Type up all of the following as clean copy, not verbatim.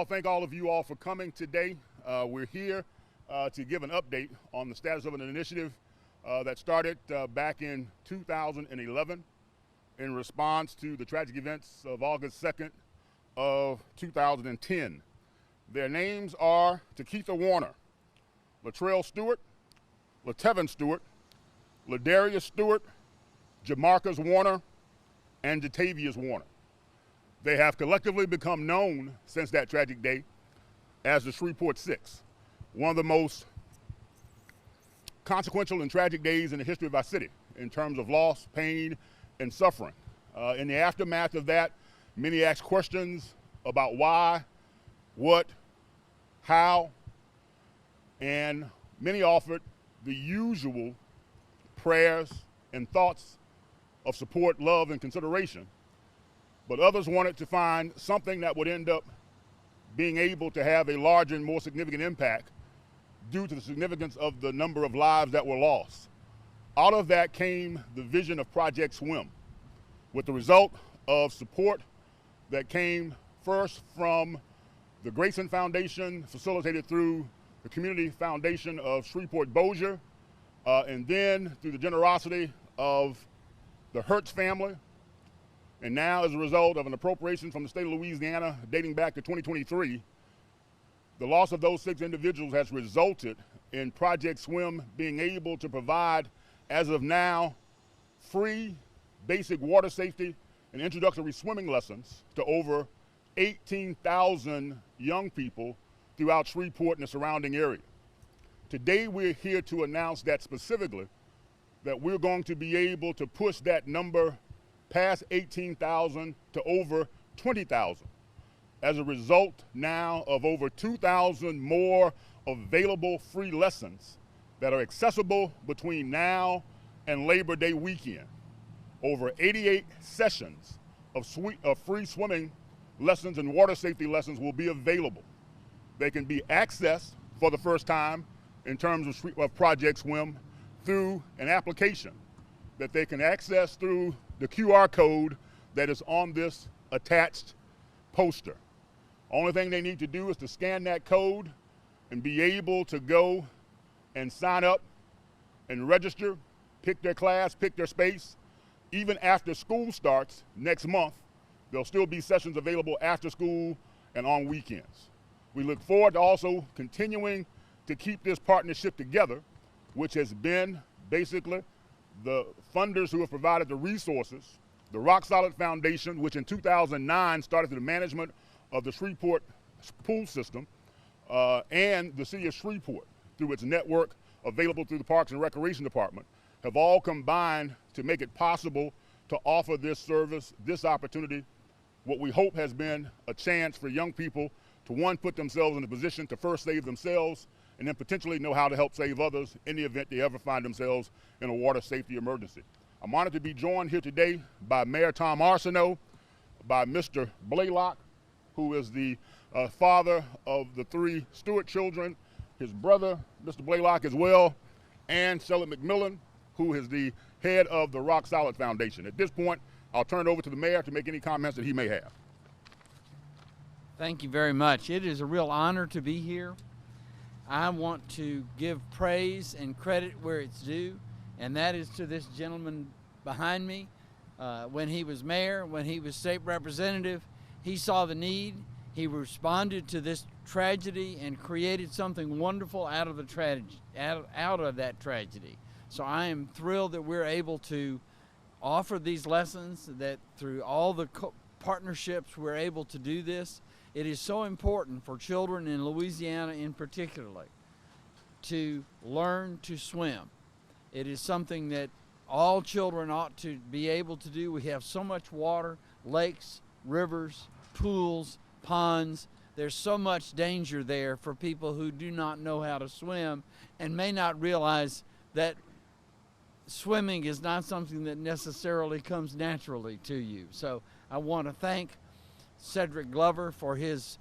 Thank all of you all for coming today. We're here to give an update on the status of an initiative that started back in 2011 in response to the tragic events of August 2nd of 2010. Their names are Takitha Warner, Latrell Stewart, Latevin Stewart, Ladarius Stewart, Jamarcus Warner, and Jatavius Warner. They have collectively become known since that tragic day as the Shreveport Six, one of the most consequential and tragic days in the history of our city in terms of loss, pain, and suffering. In the aftermath of that, many asked questions about why, what, how, and many offered the usual prayers and thoughts of support, love, and consideration. But others wanted to find something that would end up being able to have a larger and more significant impact due to the significance of the number of lives that were lost. Out of that came the vision of Project Swim, with the result of support that came first from the Grayson Foundation, facilitated through the Community Foundation of Shreveport-Bossier, and then through the generosity of the Hertz family. And now, as a result of an appropriation from the state of Louisiana dating back to 2023, the loss of those 6 individuals has resulted in Project Swim being able to provide, as of now, free basic water safety and introductory swimming lessons to over 18,000 young people throughout Shreveport and the surrounding area. Today, we're here to announce that specifically that we're going to be able to push that number past 18,000 to over 20,000 as a result now of over 2,000 more available free lessons that are accessible between now and Labor Day weekend. Over 88 sessions of free swimming lessons and water safety lessons will be available. They can be accessed for the first time in terms of Project Swim through an application that they can access through the QR code that is on this attached poster. Only thing they need to do is to scan that code and be able to go and sign up and register, pick their class, pick their space. Even after school starts next month, there'll still be sessions available after school and on weekends. We look forward to also continuing to keep this partnership together, which has been basically the funders who have provided the resources, the Rock Solid Foundation, which in 2009 started the management of the Shreveport pool system, and the city of Shreveport through its network available through the Parks and Recreation Department, have all combined to make it possible to offer this service, this opportunity, what we hope has been a chance for young people to, one, put themselves in a position to first save themselves, and then potentially know how to help save others in the event they ever find themselves in a water safety emergency. I'm honored to be joined here today by Mayor Tom Arsenault, by Mr. Blaylock, who is the father of the 3 Stewart children, his brother, Mr. Blaylock as well, and Shelley McMillan, who is the head of the Rock Solid Foundation. At this point, I'll turn it over to the mayor to make any comments that he may have. Thank you very much. It is a real honor to be here. I want to give praise and credit where it's due, and that is to this gentleman behind me. When he was mayor, when he was state representative, he saw the need, he responded to this tragedy and created something wonderful out of the tragedy, out of that tragedy. So I am thrilled that we're able to offer these lessons, that through all the partnerships we're able to do this. It is so important for children in Louisiana in particular to learn to swim. It is something that all children ought to be able to do. We have so much water, lakes, rivers, pools, ponds. There's so much danger there for people who do not know how to swim and may not realize that swimming is not something that necessarily comes naturally to you. So I want to thank Cedric Glover for his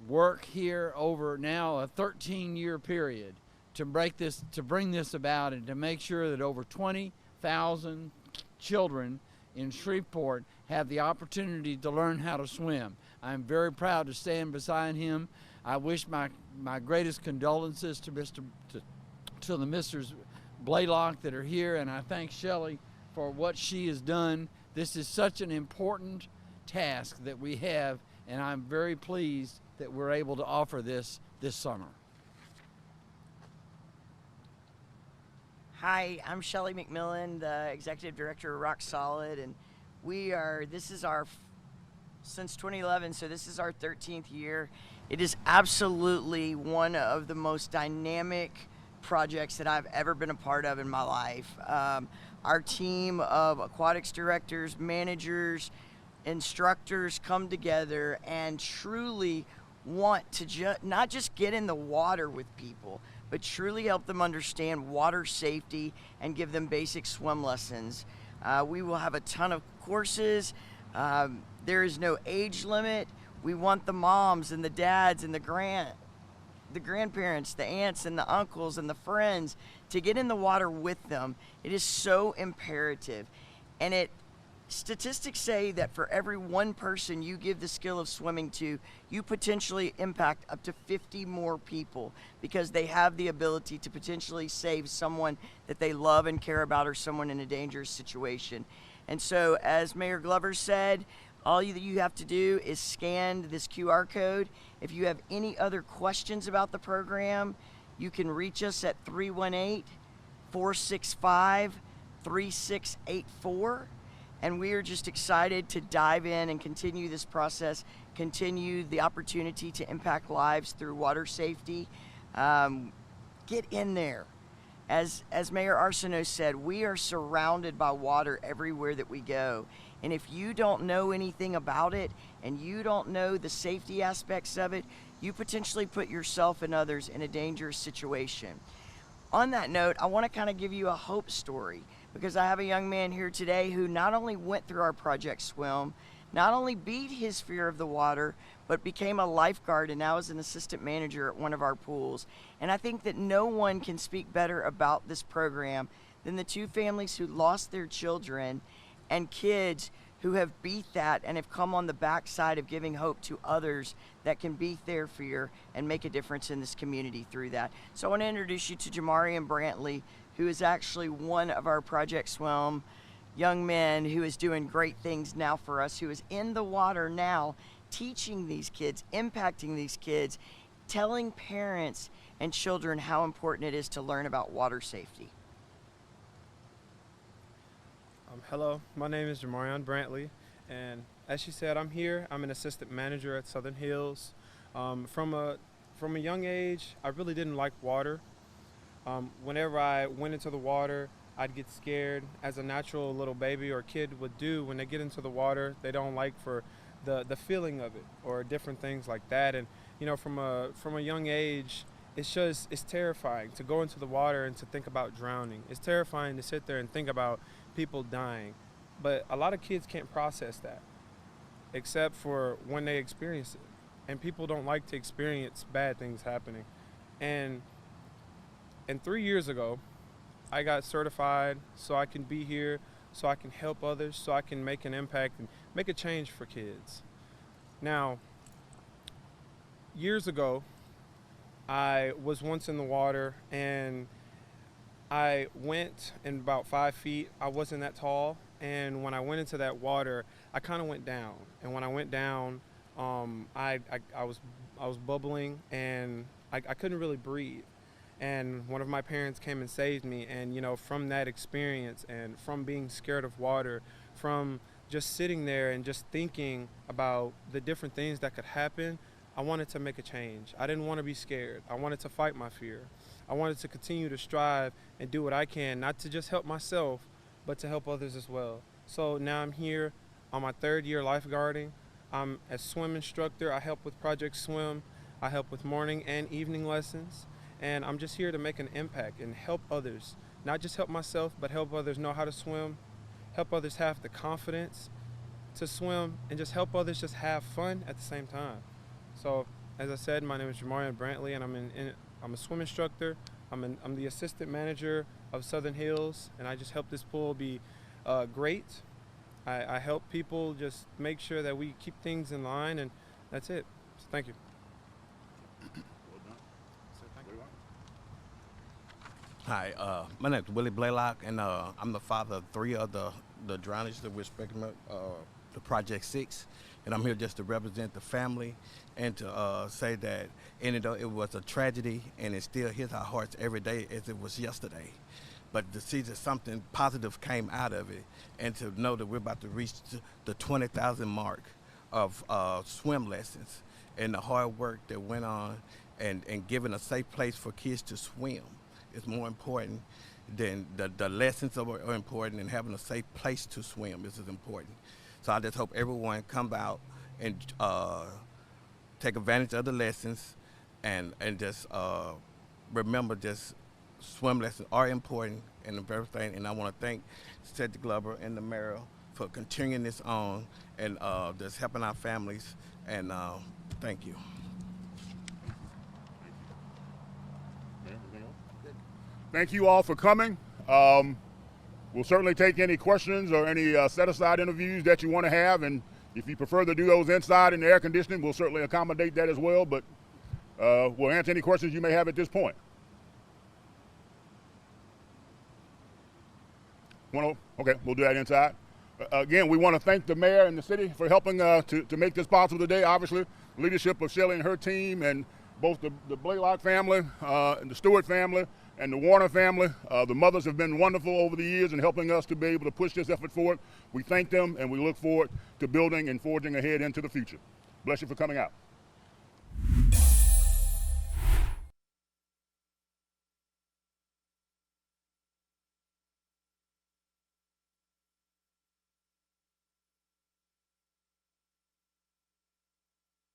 work here over now a 13-year period to bring this about and to make sure that over 20,000 children in Shreveport have the opportunity to learn how to swim. I'm very proud to stand beside him. I wish my greatest condolences to the Misters Blaylock that are here, and I thank Shelley for what she has done. This is such an important task that we have, and I'm very pleased that we're able to offer this summer. Hi, I'm Shelley McMillan, the Executive Director of Rock Solid, and this is our, since 2011, so this is our 13th year. It is absolutely one of the most dynamic projects that I've ever been a part of in my life. Our team of aquatics directors, managers, instructors come together and truly want to not just get in the water with people, but truly help them understand water safety and give them basic swim lessons. We will have a ton of courses. There is no age limit. We want the moms and the dads and the grandparents, the aunts and the uncles and the friends to get in the water with them. It is so imperative. And statistics say that for every one person you give the skill of swimming to, you potentially impact up to 50 more people, because they have the ability to potentially save someone that they love and care about, or someone in a dangerous situation. And so, as Mayor Glover said, all that you have to do is scan this QR code. If you have any other questions about the program, you can reach us at 318-465-3684. And we are just excited to dive in and continue this process, continue the opportunity to impact lives through water safety. Get in there. As Mayor Arsenault said, we are surrounded by water everywhere that we go. And if you don't know anything about it and you don't know the safety aspects of it, you potentially put yourself and others in a dangerous situation. On that note, I want to kind of give you a hope story, because I have a young man here today who not only went through our Project Swim, not only beat his fear of the water, but became a lifeguard and now is an assistant manager at one of our pools. And I think that no one can speak better about this program than the two families who lost their children, and kids who have beat that and have come on the backside of giving hope to others that can beat their fear and make a difference in this community through that. So I want to introduce you to Jamarian Brantley, who is actually one of our Project Swim young men who is doing great things now for us, who is in the water now, teaching these kids, impacting these kids, telling parents and children how important it is to learn about water safety. Hello, my name is Jamarian Brantley, and as she said, I'm here. I'm an assistant manager at Southern Hills. From a young age, I really didn't like water. Whenever I went into the water, I'd get scared, as a natural little baby or kid would do. When they get into the water, they don't like for the feeling of it or different things like that. And you know, from a young age, it's terrifying to go into the water and to think about drowning. It's terrifying to sit there and think about people dying. But a lot of kids can't process that, except for when they experience it. And people don't like to experience bad things happening. And 3 years ago, I got certified so I can be here, so I can help others, so I can make an impact and make a change for kids. Now, years ago, I was once in the water, and I went in about 5 feet. I wasn't that tall, and when I went into that water, I kind of went down. And when I went down, I was bubbling, and I couldn't really breathe. And one of my parents came and saved me. And you know, from that experience, and from being scared of water, from just sitting there and just thinking about the different things that could happen, I wanted to make a change. I didn't want to be scared. I wanted to fight my fear. I wanted to continue to strive and do what I can, not to just help myself, but to help others as well. So now I'm here on my 3rd year lifeguarding. I'm a swim instructor. I help with Project Swim. I help with morning and evening lessons. And I'm just here to make an impact and help others. Not just help myself, but help others know how to swim, help others have the confidence to swim, and just help others just have fun at the same time. So, as I said, my name is Jamarian Brantley, and I'm a swim instructor. I'm the assistant manager of Southern Hills, and I just help this pool be great. I help people just make sure that we keep things in line, and that's it. So thank you. Hi, my name is Willie Blaylock, and I'm the father of 3 of the drownages that we're speaking about, the Project 6. And I'm here just to represent the family and to say that even though it was a tragedy and it still hits our hearts every day as it was yesterday, but to see that something positive came out of it and to know that we're about to reach the 20,000 mark of swim lessons and the hard work that went on and giving a safe place for kids to swim is more important than the lessons are important, and having a safe place to swim is important. So I just hope everyone comes out and take advantage of the lessons and just remember just swim lessons are important and everything. And I want to thank Cedric Glover and the mayor for continuing this on and just helping our families. And thank you. Thank you all for coming. We'll certainly take any questions or any set-aside interviews that you want to have, and if you prefer to do those inside in the air conditioning, we'll certainly accommodate that as well, but we'll answer any questions you may have at this point. Okay, we'll do that inside. Again, we want to thank the mayor and the city for helping to make this possible today. Obviously, leadership of Shelley and her team, and both the Blaylock family and the Stewart family and the Warner family. The mothers have been wonderful over the years in helping us to be able to push this effort forward. We thank them, and we look forward to building and forging ahead into the future. Bless you for coming out.